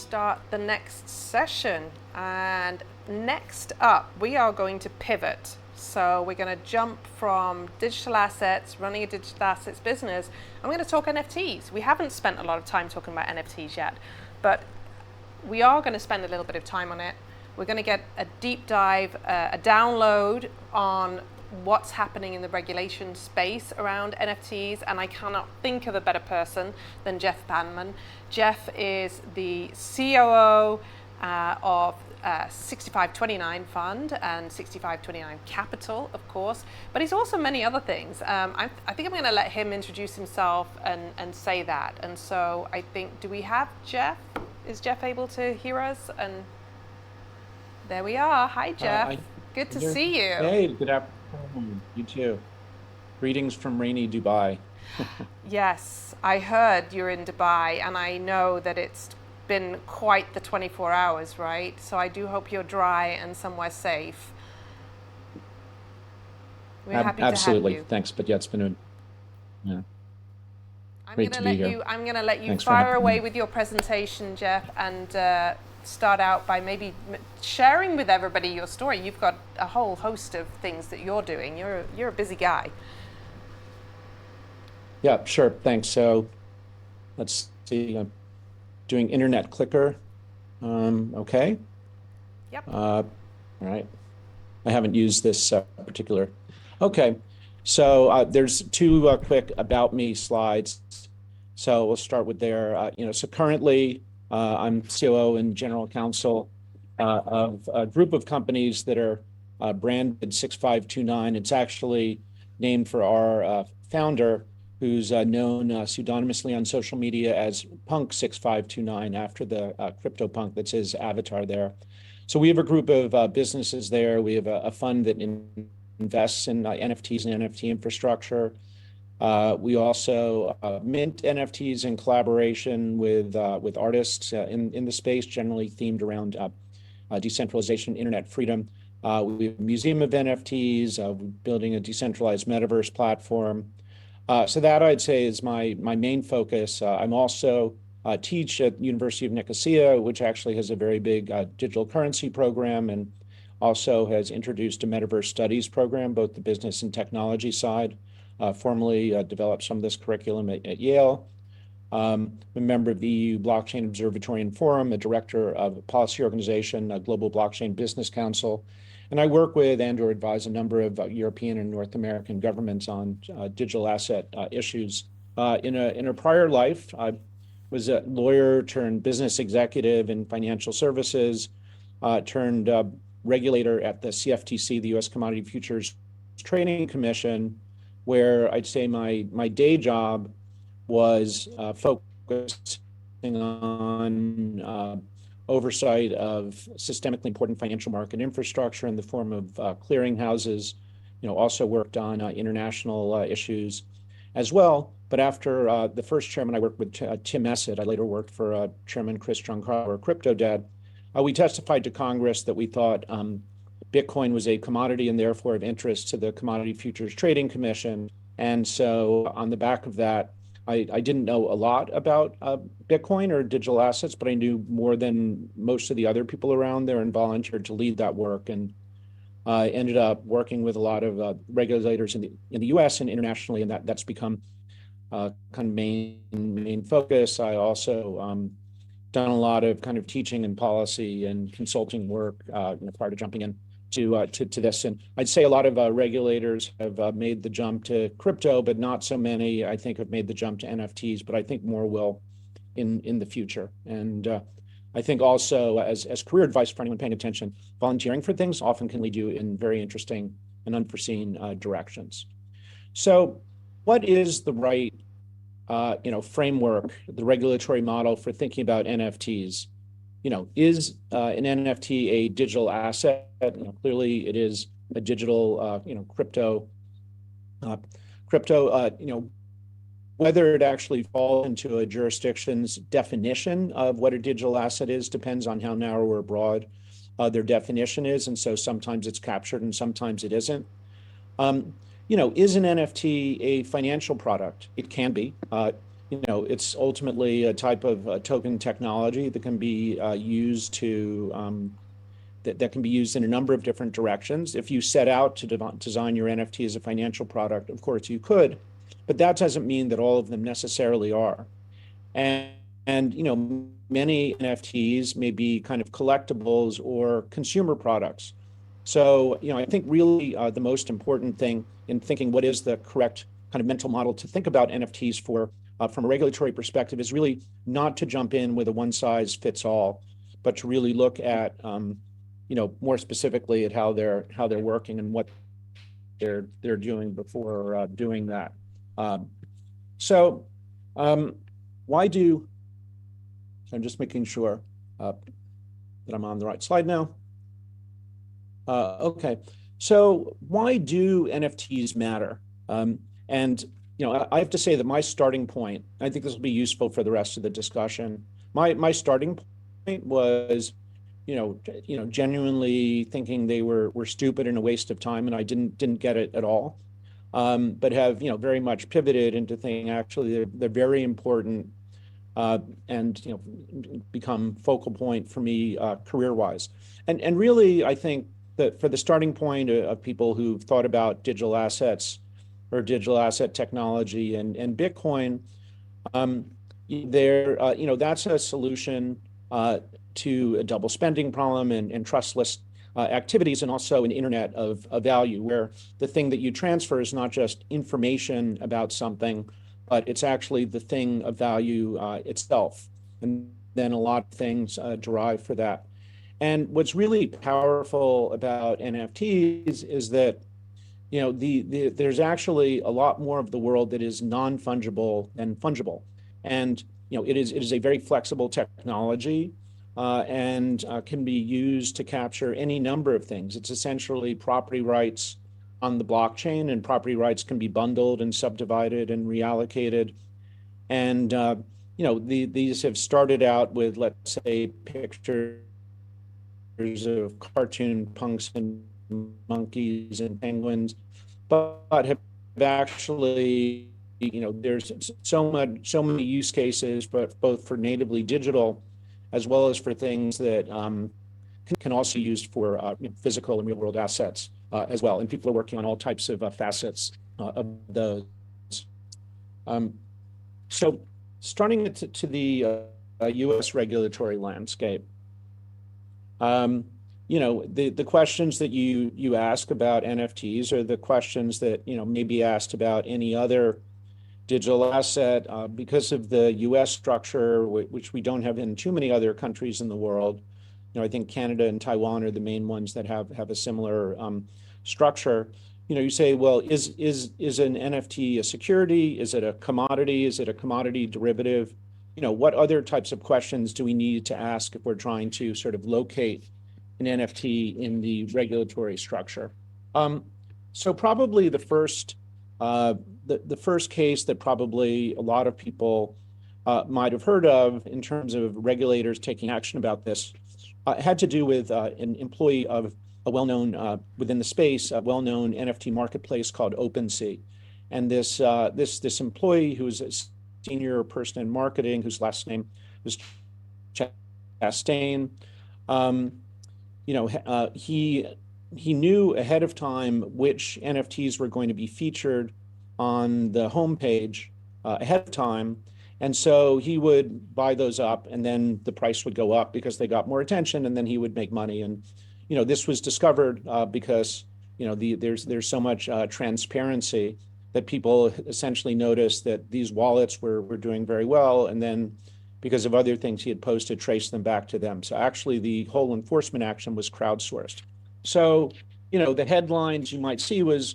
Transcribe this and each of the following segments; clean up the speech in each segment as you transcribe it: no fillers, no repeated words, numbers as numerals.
start the next session. And next up, we are going to pivot. So we're going to jump from digital assets, running a digital assets business, and we're going to talk NFTs. We haven't spent a lot of time talking about NFTs yet, but we are going to spend a little bit of time on it. We're going to get a deep dive, a download on what's happening in the regulation space around NFTs, and I cannot think of a better person than Jeff Bandman. Jeff is the COO of 6529 Fund and 6529 Capital, of course, but he's also many other things. I think I'm going to let him introduce himself and say that. And so I think, do we have Jeff? Is Jeff able to hear us? And there we are. Hi, Jeff. Good to see you. Hey, good afternoon. You too. Greetings from rainy Dubai. Yes, I heard you're in Dubai, and I know that it's been quite the 24 hours, right? So I do hope you're dry and somewhere safe. We're happy Absolutely. to have you. Thanks. But yeah, it's been I'm great to be here. I'm going to let you Thanks for fire having away me. with your presentation, Jeff, and start out by maybe sharing with everybody your story. You've got a whole host of things that you're doing. You're a busy guy. Yeah, sure. Thanks. So let's see. I'm doing internet clicker. Okay. Yep. All right. I haven't used this particular. Okay. So there's two quick about me slides. So we'll start with there. So currently I'm COO and general counsel of a group of companies that are branded 6529. It's actually named for our founder, who's known pseudonymously on social media as Punk 6529, after the CryptoPunk. That's his avatar there. So we have a group of businesses there. We have a fund that invests in NFTs and NFT infrastructure. We also mint NFTs in collaboration with artists in the space, generally themed around decentralization, internet freedom. We have a museum of NFTs, building a decentralized metaverse platform. So that, I'd say, is my main focus. I'm also teach at University of Nicosia, which actually has a very big digital currency program, and also has introduced a metaverse studies program, both the business and technology side. Formerly developed some of this curriculum at Yale. I'm a member of the EU Blockchain Observatory and Forum, a director of a policy organization, a Global Blockchain Business Council. And I work with and/or advise a number of European and North American governments on digital asset issues. In a prior life, I was a lawyer turned business executive in financial services, turned regulator at the CFTC, the U.S. Commodity Futures Trading Commission, where I'd say my day job was focusing on oversight of systemically important financial market infrastructure in the form of clearinghouses. Also worked on international issues as well. But after the first chairman, I worked with Tim Essett. I later worked for Chairman Chris Giancarlo, Crypto Dad. We testified to Congress that we thought Bitcoin was a commodity and therefore of interest to the Commodity Futures Trading Commission. And so on the back of that, I didn't know a lot about Bitcoin or digital assets, but I knew more than most of the other people around there and volunteered to lead that work, and ended up working with a lot of regulators in the US and internationally, and that's become kind of main focus. I also done a lot of kind of teaching and policy and consulting work prior to jumping in to this. And I'd say a lot of regulators have made the jump to crypto, but not so many, I think, have made the jump to NFTs, but I think more will in the future. And I think also as career advice for anyone paying attention, volunteering for things often can lead you in very interesting and unforeseen directions. So what is the right framework, the regulatory model for thinking about NFTs? Is an NFT a digital asset? Clearly it is a digital, crypto. Whether it actually falls into a jurisdiction's definition of what a digital asset is depends on how narrow or broad their definition is. And so sometimes it's captured and sometimes it isn't. Is an NFT a financial product? It can be. it's ultimately a type of token technology that can be used to that can be used in a number of different directions. If you set out to design your NFT as a financial product, of course you could, but that doesn't mean that all of them necessarily are. And, many NFTs may be kind of collectibles or consumer products. So, I think really the most important thing in thinking what is the correct kind of mental model to think about NFTs for from a regulatory perspective is really not to jump in with a one size fits all, but to really look at more specifically at how they're working and what they're doing before doing that. Um, so, um, why do so I'm just making sure that I'm on the right slide now. Okay, so why do NFTs matter? And I have to say that my starting point, I think this will be useful for the rest of the discussion. My starting point was, genuinely thinking they were stupid and a waste of time, and I didn't get it at all. But have very much pivoted into thinking actually they're very important and become focal point for me career-wise. And really, I think that for the starting point of people who've thought about digital assets or digital asset technology and Bitcoin, um, that's a solution to a double spending problem and trustless activities, and also an internet of value, where the thing that you transfer is not just information about something, but it's actually the thing of value itself. And then a lot of things derive for that. And what's really powerful about NFTs is that there's actually a lot more of the world that is non-fungible than fungible. And it is a very flexible technology and can be used to capture any number of things. It's essentially property rights on the blockchain, and property rights can be bundled and subdivided and reallocated. And these have started out with, let's say, pictures of cartoon punks and monkeys and penguins, but have actually, there's so many use cases, but both for natively digital as well as for things that can also be used for physical and real world assets as well. And people are working on all types of facets of those. So starting to the US regulatory landscape, the questions that you ask about NFTs are the questions that may be asked about any other digital asset because of the U.S. structure, which we don't have in too many other countries in the world. I think Canada and Taiwan are the main ones that have a similar structure. You say, well, is an NFT a security? Is it a commodity? Is it a commodity derivative? What other types of questions do we need to ask if we're trying to sort of locate an NFT in the regulatory structure? So probably the first case that probably a lot of people might have heard of in terms of regulators taking action about this had to do with an employee of a well-known within the space, a well-known NFT marketplace called OpenSea. And this employee, who was a senior person in marketing, whose last name was Chastain, he knew ahead of time which NFTs were going to be featured on the homepage ahead of time. And so he would buy those up, and then the price would go up because they got more attention, and then he would make money. And this was discovered because there's so much transparency that people essentially noticed that these wallets were doing very well, and then because of other things he had posted, traced them back to them. So actually the whole enforcement action was crowdsourced. So the headlines you might see was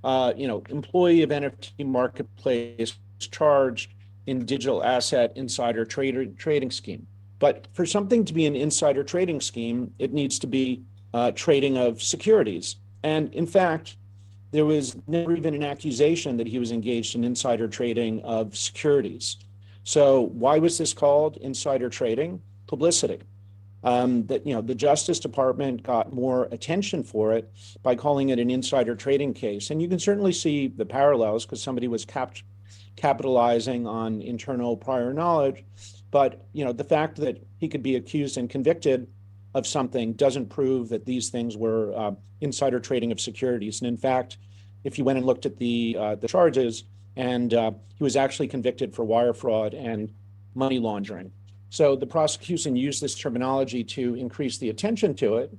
employee of NFT marketplace charged in digital asset insider trading scheme. But for something to be an insider trading scheme, it needs to be trading of securities. And in fact, there was never even an accusation that he was engaged in insider trading of securities. So why was this called insider trading? Publicity. That the Justice Department got more attention for it by calling it an insider trading case. And you can certainly see the parallels because somebody was capitalizing on internal prior knowledge. But, the fact that he could be accused and convicted of something doesn't prove that these things were insider trading of securities. And in fact, if you went and looked at the charges, and he was actually convicted for wire fraud and money laundering. So the prosecution used this terminology to increase the attention to it,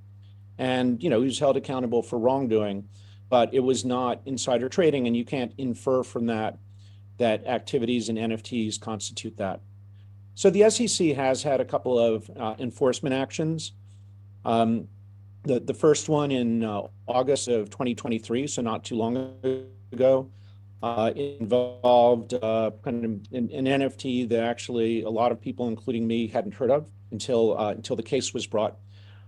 and he was held accountable for wrongdoing, but it was not insider trading, and you can't infer from that activities in NFTs constitute that. So the SEC has had a couple of enforcement actions. The first one in August of 2023, so not too long ago, involved kind of an NFT that actually a lot of people, including me, hadn't heard of until the case was brought.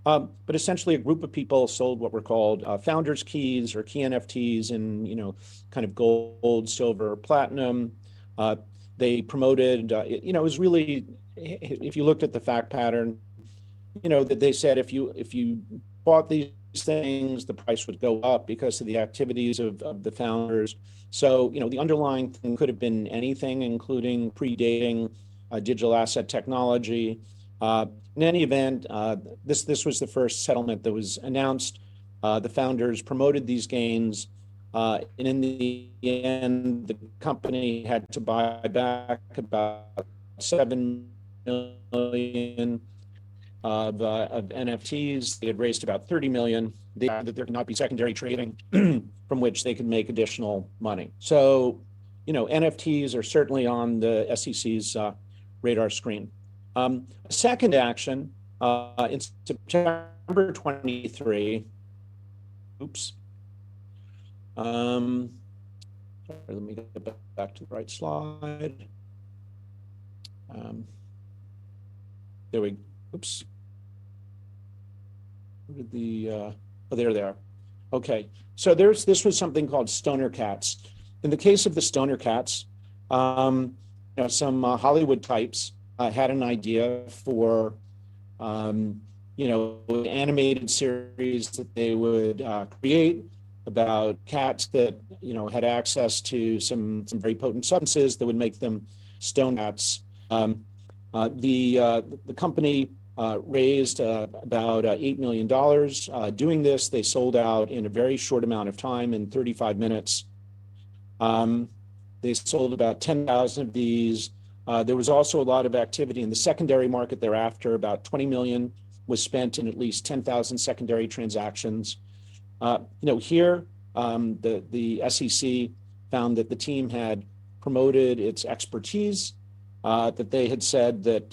But essentially, a group of people sold what were called founders' keys or key NFTs in kind of gold, silver, platinum. They promoted. It was really, if you looked at the fact pattern, that they said if you bought these things, the price would go up because of the activities of the founders. So, the underlying thing could have been anything, including predating digital asset technology. In any event, this was the first settlement that was announced. The founders promoted these gains, and in the end, the company had to buy back about 7 million of NFTs. They had raised about 30 million. They found that there could not be secondary trading from which they could make additional money. So, NFTs are certainly on the SEC's radar screen. Second action in September 23. Oops. Let me get back to the right slide. There we go. Oops. There they are. Okay, so this was something called stoner cats. In the case of the stoner cats, some Hollywood types had an idea for an animated series that they would create about cats that had access to some very potent substances that would make them stone cats. The company raised about $8 million doing this. They sold out in a very short amount of time, in 35 minutes. They sold about 10,000 of these. There was also a lot of activity in the secondary market thereafter. About 20 million was spent in at least 10,000 secondary transactions. Here, the SEC found that the team had promoted its expertise, that they had said that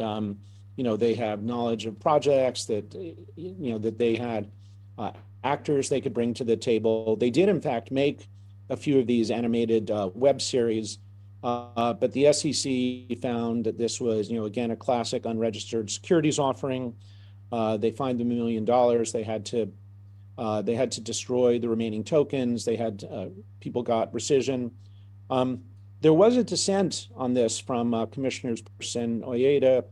they have knowledge of projects, that that they had actors they could bring to the table. They did, in fact, make a few of these animated web series, but the SEC found that this was, again, a classic unregistered securities offering. They fined them $1 million. They had to destroy the remaining tokens. People got rescission. There was a dissent on this from Commissioner's person Oyeda,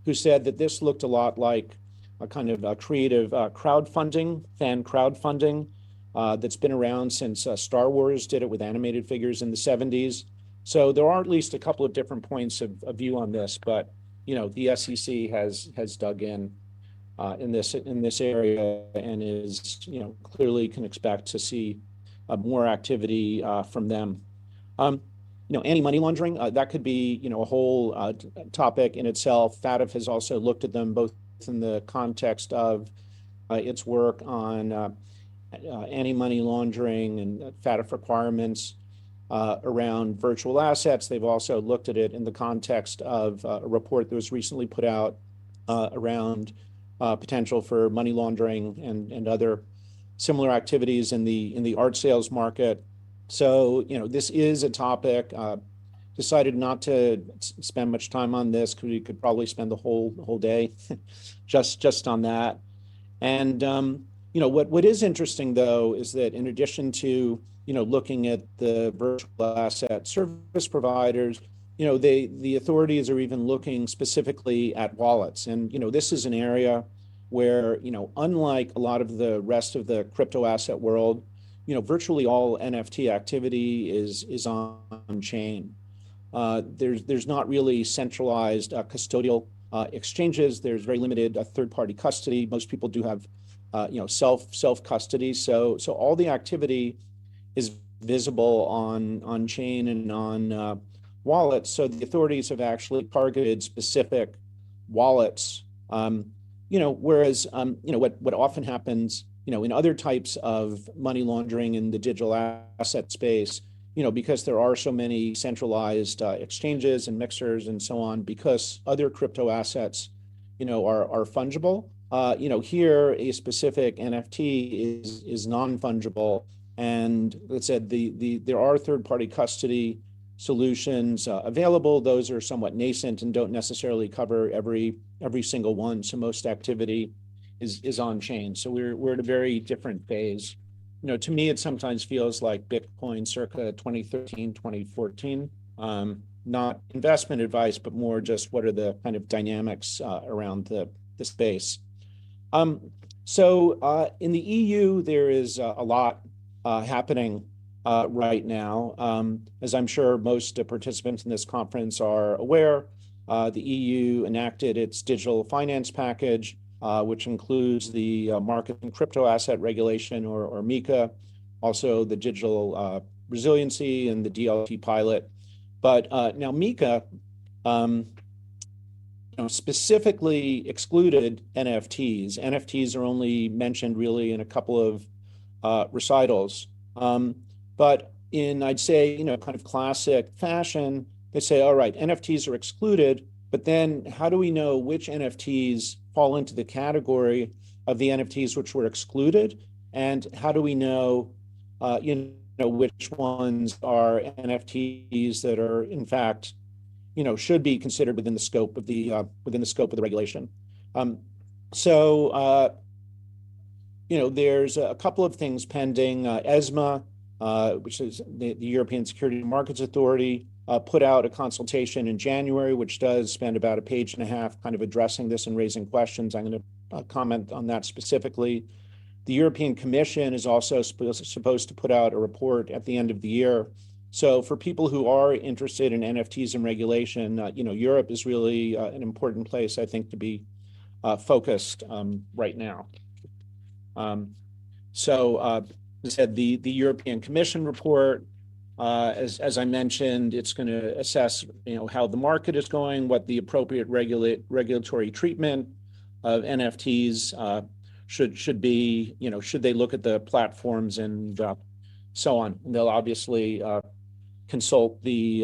who said that this looked a lot like a kind of a creative crowdfunding, fan crowdfunding, that's been around since Star Wars did it with animated figures in the 70s. So there are at least a couple of different points of view on this, but the SEC has dug in this area and is clearly can expect to see more activity from them. Anti-money laundering, that could be a whole topic in itself. FATF has also looked at them both in the context of its work on anti-money laundering and FATF requirements around virtual assets. They've also looked at it in the context of a report that was recently put out around potential for money laundering and other similar activities in the art sales market. So, this is a topic. Decided not to spend much time on this because we could probably spend the whole day just on that. And what is interesting though is that in addition to looking at the virtual asset service providers, the authorities are even looking specifically at wallets. And this is an area where unlike a lot of the rest of the crypto asset world, virtually all NFT activity is on chain. There's not really centralized custodial exchanges. There's very limited third-party custody. Most people do have self custody. So all the activity is visible on chain and on wallets. So the authorities have actually targeted specific wallets. Whereas what often happens in other types of money laundering in the digital asset space, because there are so many centralized exchanges and mixers and so on, because other crypto assets, are fungible. Here a specific NFT is non-fungible, and let's say there are third-party custody solutions available. Those are somewhat nascent and don't necessarily cover every single one. So most activity is on chain. So we're at a very different phase. To me, it sometimes feels like Bitcoin circa 2013, 2014. Not investment advice, but more just what are the kind of dynamics around the space. So in the EU, there is a lot happening right now. As I'm sure most participants in this conference are aware, the EU enacted its digital finance package, which includes the market and crypto asset regulation, or MiCA, also the digital resiliency and the DLT pilot. But now MiCA specifically excluded NFTs. NFTs are only mentioned really in a couple of recitals. But in, I'd say, kind of classic fashion, they say, all right, NFTs are excluded, but then how do we know which NFTs fall into the category of the NFTs which were excluded? And how do we know, which ones are NFTs that are, in fact, should be considered within the scope of the regulation? There's a couple of things pending. ESMA, which is the European Securities and Markets Authority, put out a consultation in January, which does spend about a page and a half kind of addressing this and raising questions. I'm going to comment on that specifically. The European Commission is also supposed to put out a report at the end of the year. So for people who are interested in NFTs and regulation, Europe is really an important place, I think, to be focused right now. As I said, the European Commission report, as I mentioned, it's going to assess how the market is going, what the appropriate regulatory treatment of NFTs should be. Should they look at the platforms and so on. And they'll obviously consult the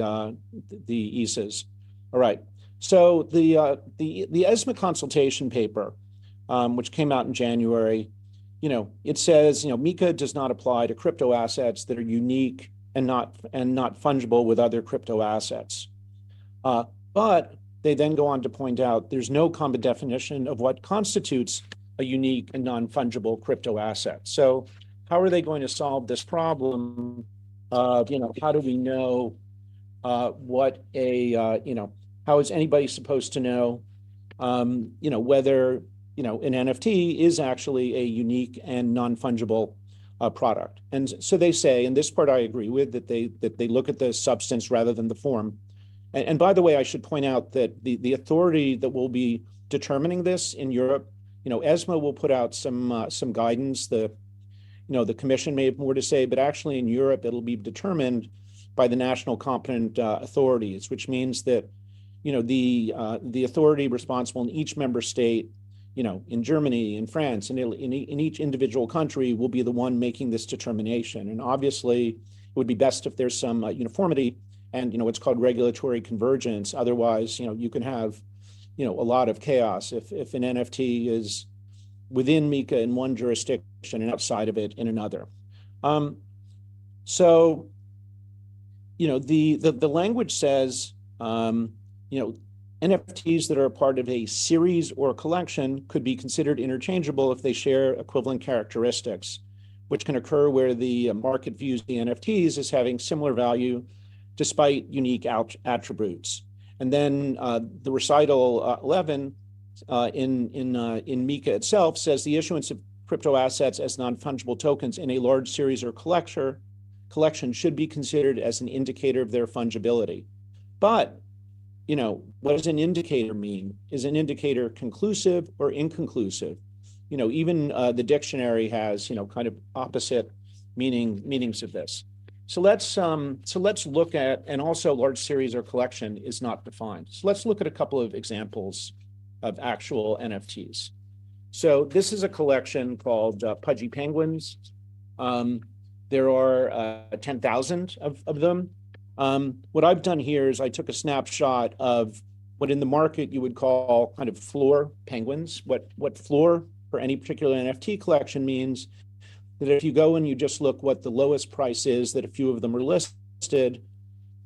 ESAs. All right. So the ESMA consultation paper, which came out in January, it says, MiCA does not apply to crypto assets that are unique and not fungible with other crypto assets. But they then go on to point out there's no common definition of what constitutes a unique and non-fungible crypto asset. So how are they going to solve this problem of, how do we know what how is anybody supposed to know, whether an NFT is actually a unique and non-fungible product? And so they say, and this part I agree with, that they look at the substance rather than the form. And by the way, I should point out that the authority that will be determining this in Europe, ESMA will put out some guidance. The Commission may have more to say, but actually in Europe it'll be determined by the national competent authorities, which means that the authority responsible in each member state, in Germany, in France, and in each individual country will be the one making this determination. And obviously, it would be best if there's some uniformity and what's called regulatory convergence. Otherwise, you can have a lot of chaos if an NFT is within MiCA in one jurisdiction and outside of it in another. The language says, NFTs that are a part of a series or collection could be considered interchangeable if they share equivalent characteristics, which can occur where the market views the NFTs as having similar value despite unique attributes. And then the recital 11 in MiCA itself says the issuance of crypto assets as non-fungible tokens in a large series or collection should be considered as an indicator of their fungibility. But, what does an indicator mean? Is an indicator conclusive or inconclusive? Even the dictionary has, kind of opposite meanings of this. So let's look at, and also large series or collection is not defined. So let's look at a couple of examples of actual NFTs. So this is a collection called Pudgy Penguins. There are 10,000 of them. What I've done here is I took a snapshot of what in the market you would call kind of floor penguins. What floor for any particular NFT collection means that if you go and you just look what the lowest price is, that a few of them are listed,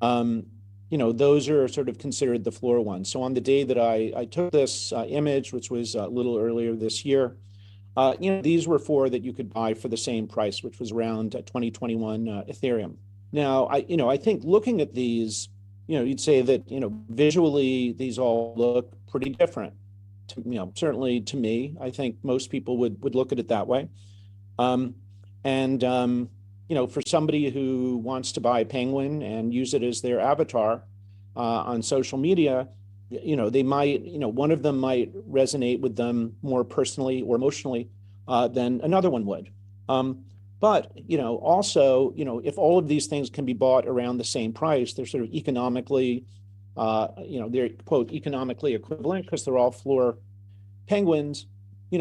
those are sort of considered the floor ones. So on the day that I took this image, which was a little earlier this year, these were four that you could buy for the same price, which was around 2021 Ethereum. Now, I think looking at these, you'd say that, visually, these all look pretty different. Certainly to me, I think most people would look at it that way. For somebody who wants to buy a penguin and use it as their avatar on social media, they might, one of them might resonate with them more personally or emotionally than another one would. But, also, if all of these things can be bought around the same price, they're sort of economically, they're, quote, economically equivalent because they're all floor penguins.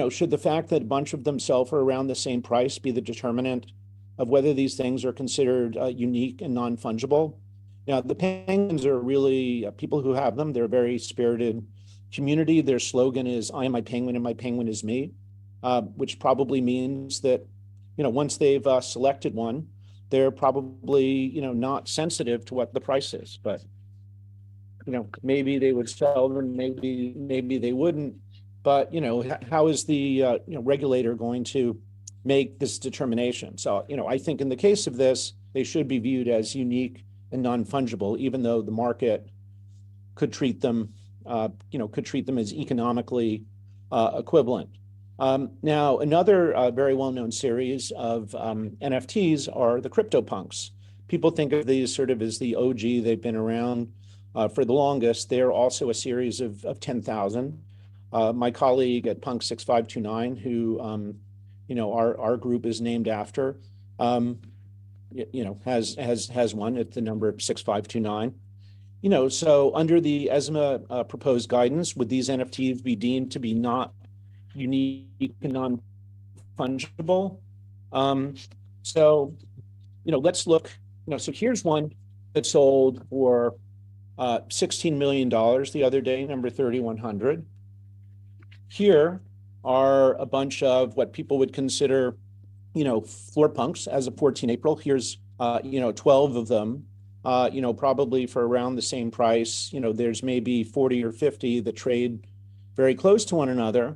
Should the fact that a bunch of them sell for around the same price be the determinant of whether these things are considered unique and non-fungible? Now, the penguins are really people who have them. They're a very spirited community. Their slogan is, "I am my penguin and my penguin is me," which probably means that, once they've selected one, they're probably, not sensitive to what the price is. But, maybe they would sell them, maybe they wouldn't. But, how is the regulator going to make this determination? So, I think in the case of this, they should be viewed as unique and non-fungible, even though the market could treat them, as economically equivalent. Now, another very well-known series of NFTs are the CryptoPunks. People think of these sort of as the OG. They've been around for the longest. They're also a series of 10,000. My colleague at Punk 6529, who our group is named after, has one at the number 6529. So under the ESMA proposed guidance, would these NFTs be deemed to be not unique and non-fungible? Let's look. So here's one that sold for $16 million the other day, number 3100. Here are a bunch of what people would consider, floor punks as of 14 April. Here's, 12 of them, probably for around the same price. There's maybe 40 or 50 that trade very close to one another.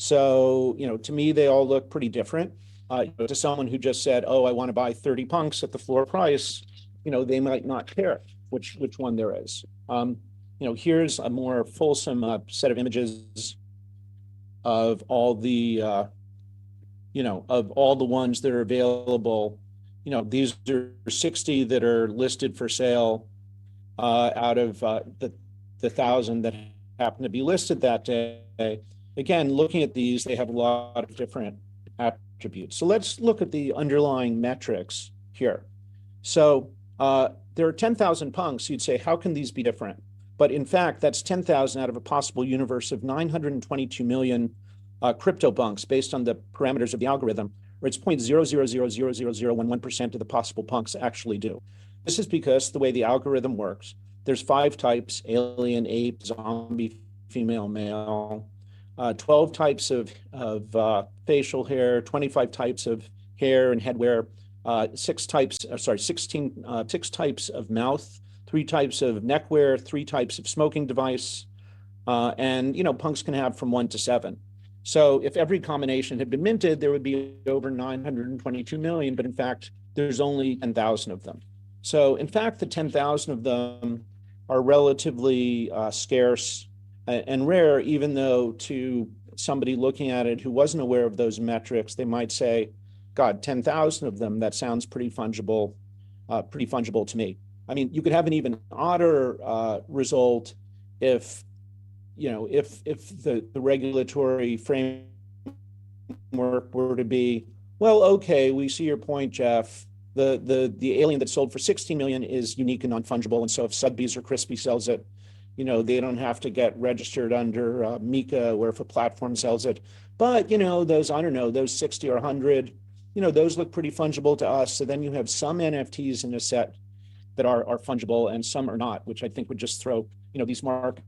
So, to me, they all look pretty different. To someone who just said, "Oh, I want to buy 30 punks at the floor price," they might not care which one there is. Here's a more fulsome set of images of all the ones that are available. These are 60 that are listed for sale out of the 1,000 that happen to be listed that day. Again, looking at these, they have a lot of different attributes. So let's look at the underlying metrics here. So there are 10,000 punks. You'd say, how can these be different? But in fact, that's 10,000 out of a possible universe of 922 million CryptoPunks based on the parameters of the algorithm, where it's 0.0000011% of the possible punks actually do. This is because the way the algorithm works, there's 5 types: alien, ape, zombie, female, male, 12 types of facial hair, 25 types of hair and headwear, 6 types of mouth, 3 types of neckwear, 3 types of smoking device, and punks can have from 1 to 7. So if every combination had been minted, there would be over 922 million, but in fact, there's only 10,000 of them. So in fact, the 10,000 of them are relatively scarce and rare, even though to somebody looking at it who wasn't aware of those metrics, they might say, God, 10,000 of them, that sounds pretty fungible to me. I mean, you could have an even odder result if, if the regulatory framework were to be, well, okay, we see your point, Jeff. The alien that sold for 16 million is unique and non-fungible, and so if Sotheby's or Christie sells it, they don't have to get registered under MiCA, or if a platform sells it. But those, I don't know, those 60 or 100, those look pretty fungible to us. So then you have some NFTs in a set that are fungible and some are not, which I think would just throw these market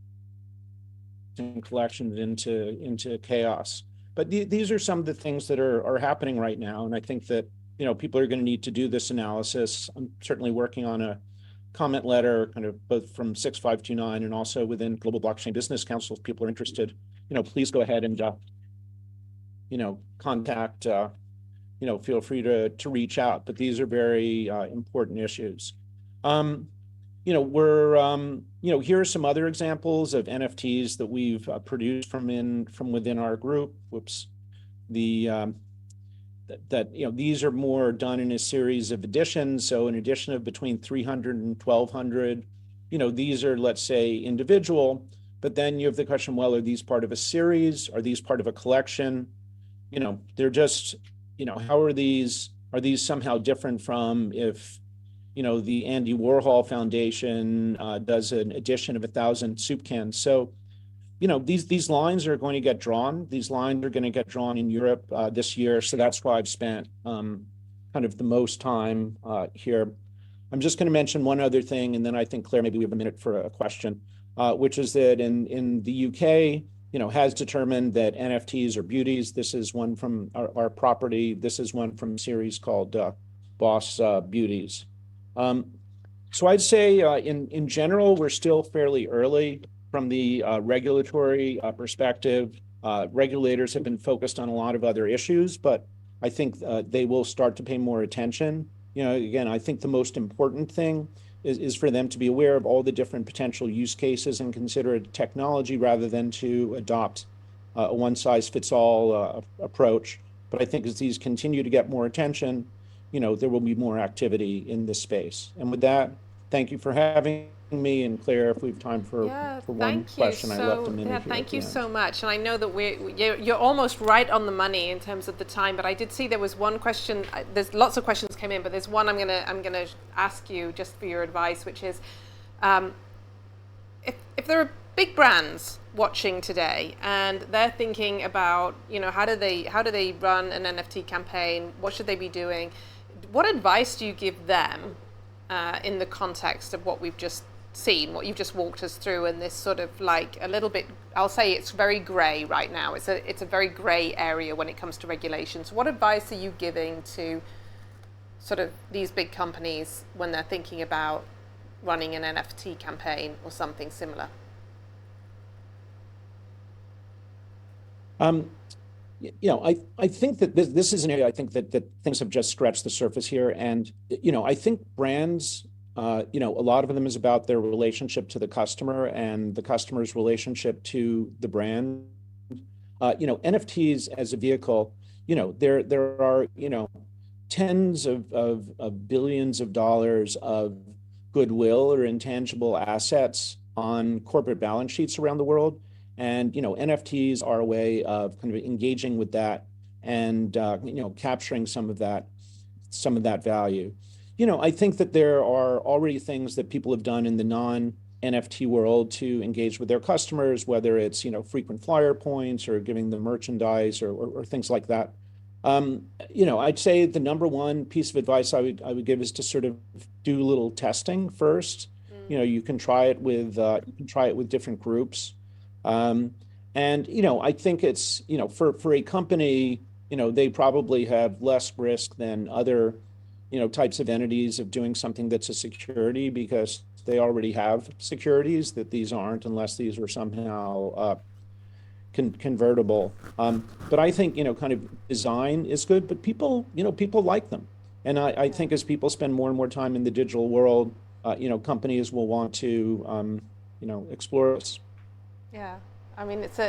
and collections into chaos. But these are some of the things that are happening right now, and I think that people are going to need to do this analysis. I'm certainly working on a comment letter, kind of both from 6529 and also within Global Blockchain Business Council. If people are interested, please go ahead and contact. Feel free to reach out. But these are very important issues. Here are some other examples of NFTs that we've produced from within our group. Whoops, these are more done in a series of editions. So an edition of between 300 and 1,200. These are, let's say, individual. But then you have the question: well, are these part of a series? Are these part of a collection? They're just, how are these? Are these somehow different from if the Andy Warhol Foundation does an edition of 1,000 soup cans? So, these lines are going to get drawn. These lines are going to get drawn in Europe this year. So that's why I've spent kind of the most time here. I'm just going to mention one other thing, and then I think, Claire, maybe we have a minute for a question, which is that in the UK, has determined that NFTs are beauties. This is one from our property. This is one from a series called Boss Beauties. So I'd say in general, we're still fairly early from the regulatory perspective. Regulators have been focused on a lot of other issues, but I think they will start to pay more attention. Again, I think the most important thing is for them to be aware of all the different potential use cases and consider it technology rather than to adopt a one-size-fits-all approach. But I think as these continue to get more attention, there will be more activity in this space. And with that, thank you for having me. And Claire, if we have time for one question, I left a minute here. Thank you so much. And I know that you're almost right on the money in terms of the time, but I did see there was one question. There's lots of questions came in, but there's one I'm gonna ask you just for your advice, which is, if there are big brands watching today and they're thinking about, how do they run an NFT campaign? What should they be doing? What advice do you give them in the context of what we've just seen, what you've just walked us through, and this sort of like a little bit, I'll say it's very gray right now. It's a very gray area when it comes to regulations. What advice are you giving to sort of these big companies when they're thinking about running an NFT campaign or something similar? I think that this is an area I think that things have just scratched the surface here. And, I think brands, a lot of them is about their relationship to the customer and the customer's relationship to the brand. NFTs as a vehicle, there are, tens of billions of dollars of goodwill or intangible assets on corporate balance sheets around the world. And, NFTs are a way of kind of engaging with that and, capturing some of that value. I think that there are already things that people have done in the non-NFT world to engage with their customers, whether it's, frequent flyer points or giving them merchandise or things like that. I'd say the number one piece of advice I would give is to sort of do a little testing first. You can try it with different groups. And, I think it's, for a company, they probably have less risk than other, types of entities of doing something that's a security, because they already have securities that these aren't, unless these were somehow convertible. But I think, kind of design is good, but people like them. And I think as people spend more and more time in the digital world, companies will want to, explore this. Yeah, I mean, it's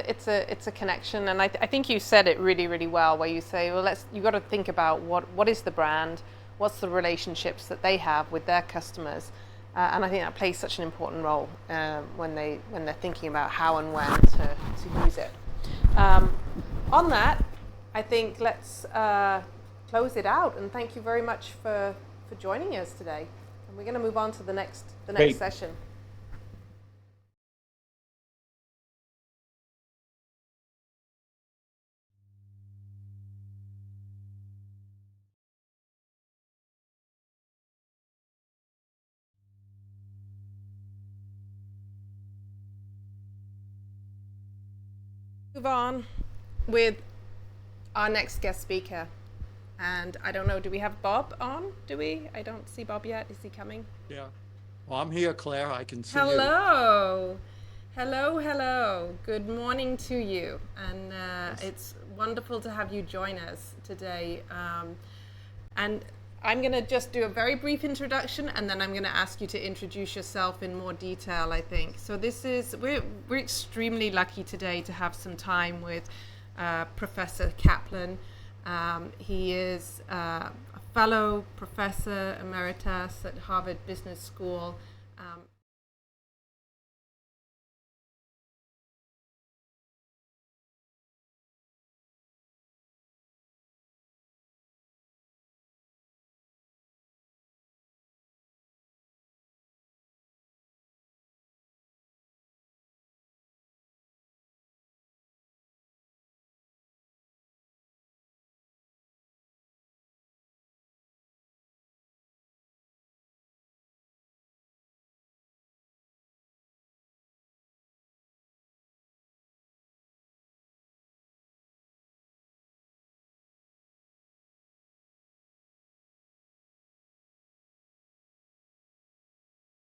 a connection, and I think you said it really, really well, where you say, well, you got to think about what is the brand, what's the relationships that they have with their customers, And I think that plays such an important role when they're thinking about how and when to use it. On that, I think let's close it out, and thank you very much for joining us today. And we're going to move on to the next Great. session. Move on with our next guest speaker. And I don't know, do we have Bob on? Do we? I don't see Bob yet. Is he coming? Yeah. Well, I'm here, Claire. I can see you. Hello. Hello, hello. Good morning to you. And Yes. it's wonderful to have you join us today. And I'm going to just do a very brief introduction, and then I'm going to ask you to introduce yourself in more detail, I think. So we're extremely lucky today to have some time with Professor Kaplan. He is a fellow professor emeritus at Harvard Business School.